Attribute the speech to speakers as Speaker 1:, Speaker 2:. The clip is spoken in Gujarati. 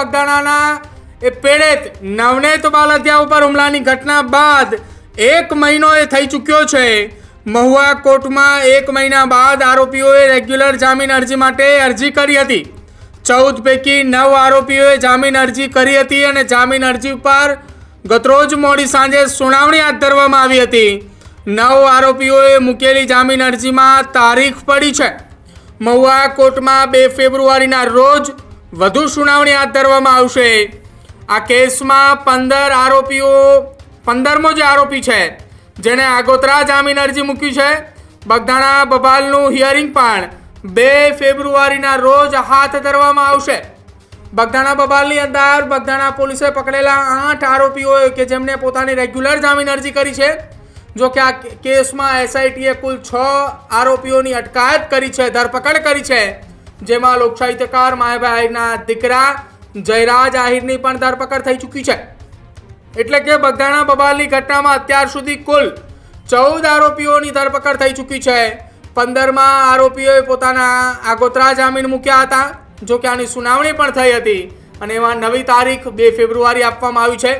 Speaker 1: બગદાણાના એ પીડિત નવનીત બાલદિયા ઉપર હુમલાની ઘટના બાદ 1 મહિનો એ થઈ ચૂક્યો છે। મહુવા કોર્ટમાં 1 મહિના બાદ આરોપીઓએ રેગ્યુલર જામીન અરજી માટે અરજી કરી હતી। 14 પૈકી 9 આરોપીઓએ જામીન અરજી કરી હતી અને જામીન અરજી ઉપર ગતરોજ મોડી સાંજે સુનાવણી હાથ ધરવામાં આવી હતી। 9 આરોપીઓએ મૂકેલી જામીન અરજીમાં તારીખ પડી છે। મહુવા કોર્ટમાં 2 ફેબ્રુઆરીના રોજ વધુ સુનાવણી હાથ ધરવામાં આવશે। આ કેસમાં 15મો જે આરોપી છે જેને આગોતરા જામીન અરજી મૂકી છે। બગદાણા બબાલનું હિયરિંગ પણ 2 ફેબ્રુઆરીના રોજ હાથ ધરવામાં આવશે। બગદાણા બબાલની અંદર બગદાણા પોલીસે પકડેલા 8 આરોપીઓ કે જેમને પોતાની રેગ્યુલર જામીન અરજી કરી છે। જો કે આ કેસમાં એસઆઈટીએ કુલ 6 આરોપીઓની અટકાયત કરી છે, ધરપકડ કરી છે, જેમાં લોકસાહિત્યકાર માયાભાઈ આહિરના દીકરા જયરાજ આહિરની પણ ધરપકડ થઈ ચૂકી છે। એટલે કે બગદાણા બબાલની ઘટનામાં અત્યાર સુધી કુલ 14 આરોપીઓની ધરપકડ થઈ ચૂકી છે। 15મા આરોપીઓએ પોતાના આગોતરા જામીન મૂક્યા હતા। જો કે આની સુનાવણી પણ થઈ હતી અને એમાં નવી તારીખ 2 ફેબ્રુઆરી આપવામાં આવી છે।